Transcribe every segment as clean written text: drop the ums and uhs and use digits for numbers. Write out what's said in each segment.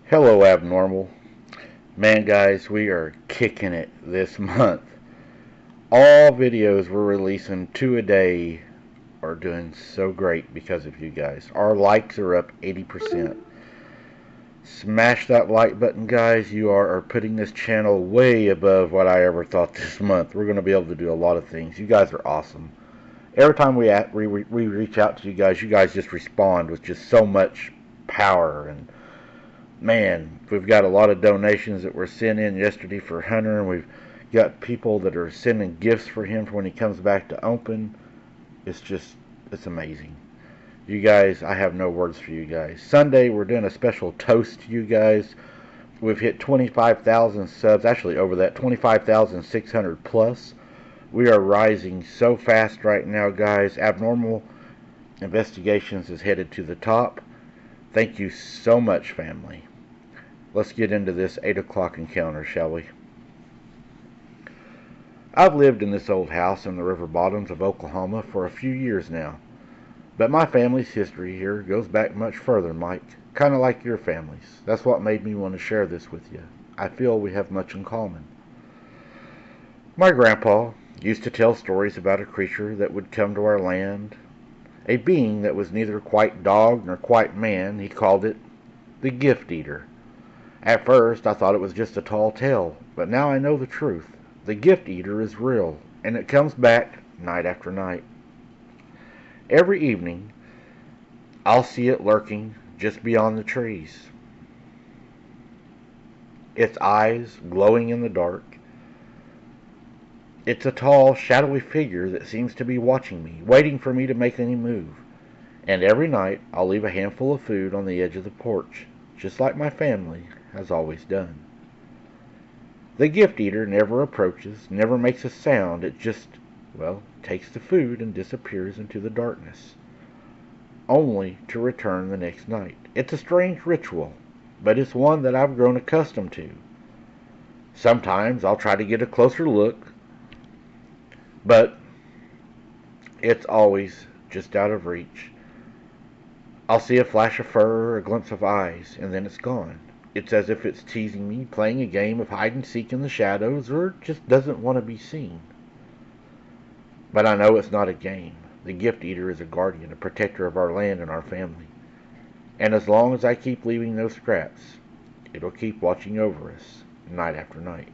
Hello, Abnormal. Man, guys, we are kicking it this month. All videos we're releasing 2 a day are doing so great because of you guys. Our likes are up 80%. Smash that like button, guys. You are putting this channel way above what I ever thought this month. We're going to be able to do a lot of things. You guys are awesome. Every time we reach out to you guys just respond with just so much power. And man, we've got a lot of donations that were sent in yesterday for Hunter, and we've got people that are sending gifts for him for when he comes back to open. It's amazing. You guys, I have no words for you guys. Sunday, we're doing a special toast to you guys. We've hit 25,000 subs, actually over that, 25,600 plus. We are rising so fast right now, guys. Abnormal Investigations is headed to the top. Thank you so much, family. Let's get into this 8 o'clock encounter, shall we? I've lived in this old house in the river bottoms of Oklahoma for a few years now. But my family's history here goes back much further, Mike. Kind of like your family's. That's what made me want to share this with you. I feel we have much in common. My grandpa used to tell stories about a creature that would come to our land. A being that was neither quite dog nor quite man. He called it the Gift Eater. At first, I thought it was just a tall tale, but now I know the truth. The Gift Eater is real, and it comes back night after night. Every evening, I'll see it lurking just beyond the trees. Its eyes glowing in the dark. It's a tall, shadowy figure that seems to be watching me, waiting for me to make any move. And every night, I'll leave a handful of food on the edge of the porch, just like my family has always done. The Gift Eater never approaches, never makes a sound. It just, takes the food and disappears into the darkness, only to return the next night. It's a strange ritual, but it's one that I've grown accustomed to. Sometimes I'll try to get a closer look, but it's always just out of reach. I'll see a flash of fur or a glimpse of eyes, and then it's gone. It's as if it's teasing me, playing a game of hide and seek in the shadows, or just doesn't want to be seen. But I know it's not a game. The Gift Eater is a guardian, a protector of our land and our family. And as long as I keep leaving those scraps, it'll keep watching over us, night after night.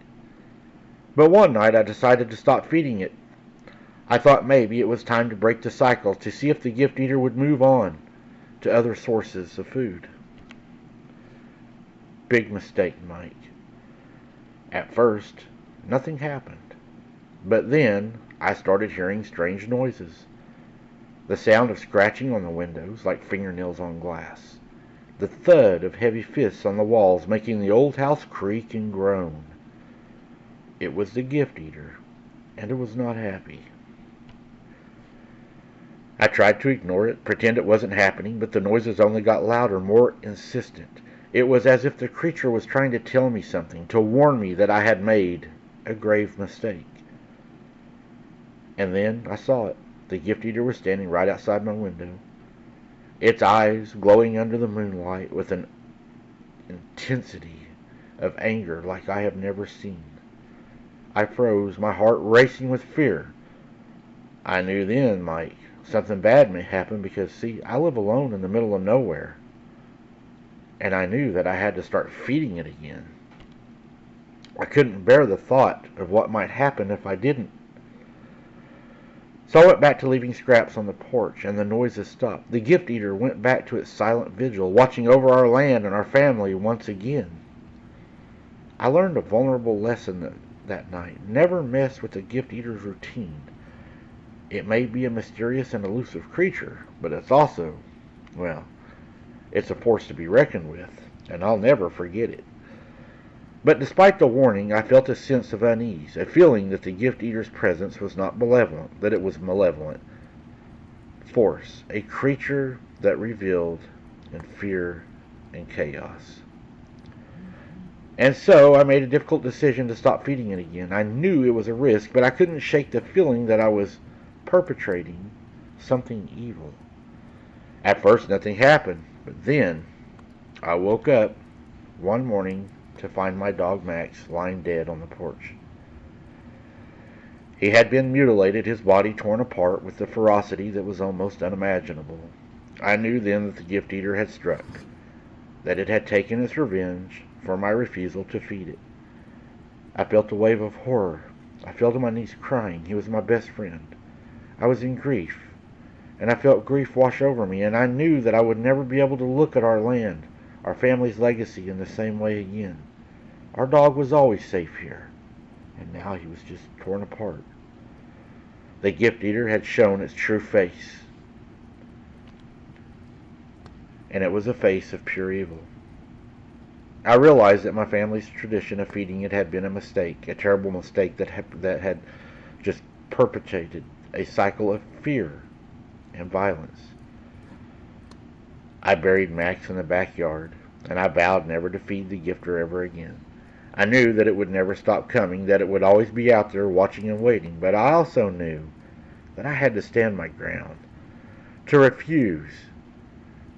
But one night I decided to stop feeding it. I thought maybe it was time to break the cycle, to see if the Gift Eater would move on to other sources of food. Big mistake, Mike. At first, nothing happened. But then, I started hearing strange noises. The sound of scratching on the windows, like fingernails on glass. The thud of heavy fists on the walls, making the old house creak and groan. It was the Gift Eater, and it was not happy. I tried to ignore it, pretend it wasn't happening, but the noises only got louder, more insistent. It was as if the creature was trying to tell me something, to warn me that I had made a grave mistake. And then I saw it. The Gift Eater was standing right outside my window, its eyes glowing under the moonlight with an intensity of anger like I have never seen. I froze, my heart racing with fear. I knew then, Mike, something bad may happen because, see, I live alone in the middle of nowhere. And I knew that I had to start feeding it again. I couldn't bear the thought of what might happen if I didn't. So I went back to leaving scraps on the porch, and the noises stopped. The Gift Eater went back to its silent vigil, watching over our land and our family once again. I learned a vulnerable lesson that night. Never mess with the Gift Eater's routine. It may be a mysterious and elusive creature, but it's also, it's a force to be reckoned with, and I'll never forget it. But despite the warning, I felt a sense of unease, a feeling that the Gift Eater's presence was not malevolent, that it was malevolent. Force, a creature that revealed in fear and chaos. And so I made a difficult decision to stop feeding it again. I knew it was a risk, but I couldn't shake the feeling that I was perpetrating something evil. At first nothing happened, but then I woke up one morning to find my dog Max lying dead on the porch. He had been mutilated, his body torn apart with a ferocity that was almost unimaginable. I knew then that the gift eater had struck, that it had taken its revenge for my refusal to feed it. I felt a wave of horror. I fell to my knees crying. He was my best friend. I was in grief, and I felt grief wash over me, and I knew that I would never be able to look at our land, our family's legacy, in the same way again. Our dog was always safe here, and now he was just torn apart. The gift eater had shown its true face, and it was a face of pure evil. I realized that my family's tradition of feeding it had been a mistake, a terrible mistake that had just perpetuated a cycle of fear and violence. I buried Max in the backyard, and I vowed never to feed the gifter ever again. I knew that it would never stop coming, that it would always be out there watching and waiting, but I also knew that I had to stand my ground, to refuse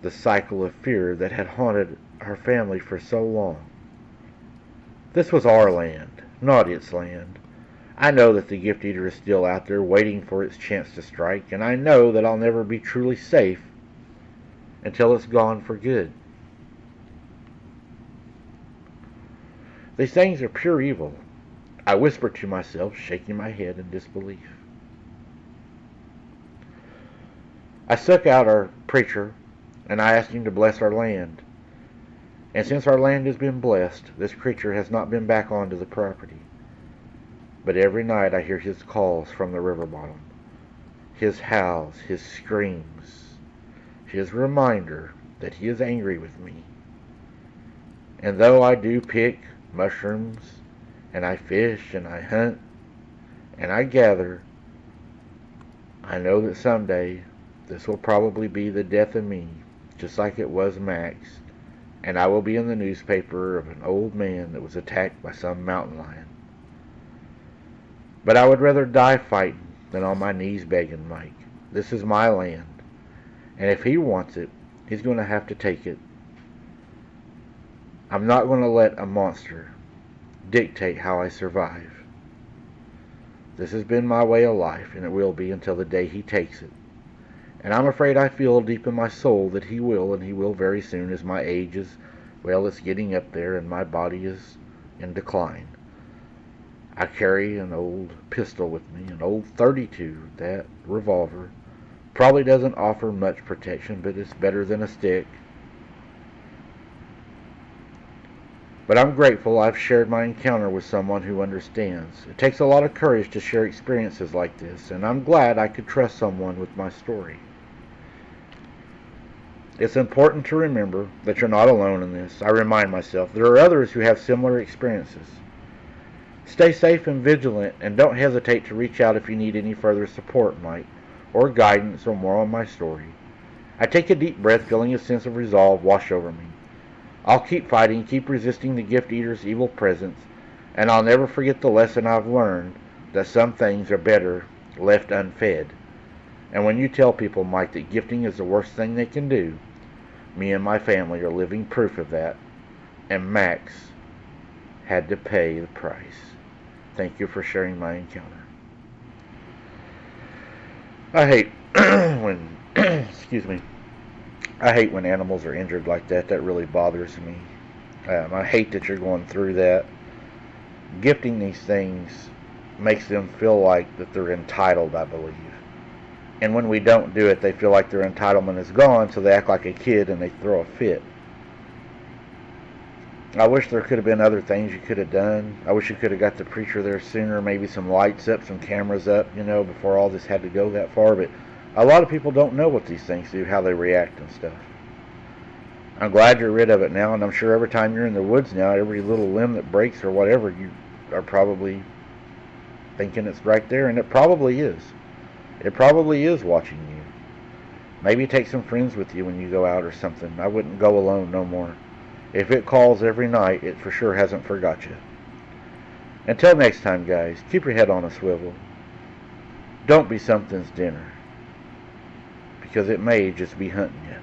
the cycle of fear that had haunted our family for so long. This was our land, not its land. I know that the gift eater is still out there waiting for its chance to strike, and I know that I'll never be truly safe until it's gone for good. These things are pure evil, I whispered to myself, shaking my head in disbelief. I sought out our preacher, and I asked him to bless our land. And since our land has been blessed, this creature has not been back onto the property. But every night I hear his calls from the river bottom, his howls, his screams, his reminder that he is angry with me. And though I do pick mushrooms, and I fish, and I hunt, and I gather, I know that someday this will probably be the death of me, just like it was Max, and I will be in the newspaper of an old man that was attacked by some mountain lion. But I would rather die fighting than on my knees begging, Mike. This is my land, and if he wants it, he's going to have to take it. I'm not going to let a monster dictate how I survive. This has been my way of life, and it will be until the day he takes it. And I'm afraid I feel deep in my soul that he will, and he will very soon, as my age is, well, it's getting up there, and my body is in decline. I carry an old pistol with me, an old .32, that revolver. Probably doesn't offer much protection, but it's better than a stick. But I'm grateful I've shared my encounter with someone who understands. It takes a lot of courage to share experiences like this, and I'm glad I could trust someone with my story. It's important to remember that you're not alone in this. I remind myself there are others who have similar experiences. Stay safe and vigilant, and don't hesitate to reach out if you need any further support, Mike, or guidance, or more on my story. I take a deep breath, feeling a sense of resolve wash over me. I'll keep fighting, keep resisting the gift eater's evil presence, and I'll never forget the lesson I've learned that some things are better left unfed. And when you tell people, Mike, that gifting is the worst thing they can do, me and my family are living proof of that, and Max had to pay the price. Thank you for sharing my encounter. I hate when, excuse me, I hate when animals are injured like that. That really bothers me. I hate that you're going through that. Gifting these things makes them feel like that they're entitled, I believe. And when we don't do it, they feel like their entitlement is gone, so they act like a kid and they throw a fit. I wish there could have been other things you could have done. I wish you could have got the preacher there sooner, maybe some lights up, some cameras up, before all this had to go that far. But a lot of people don't know what these things do, how they react and stuff. I'm glad you're rid of it now, and I'm sure every time you're in the woods now, every little limb that breaks or whatever, you are probably thinking it's right there, and it probably is. It probably is watching you. Maybe take some friends with you when you go out or something. I wouldn't go alone no more. If it calls every night, it for sure hasn't forgot you. Until next time, guys, keep your head on a swivel. Don't be something's dinner, because it may just be hunting you.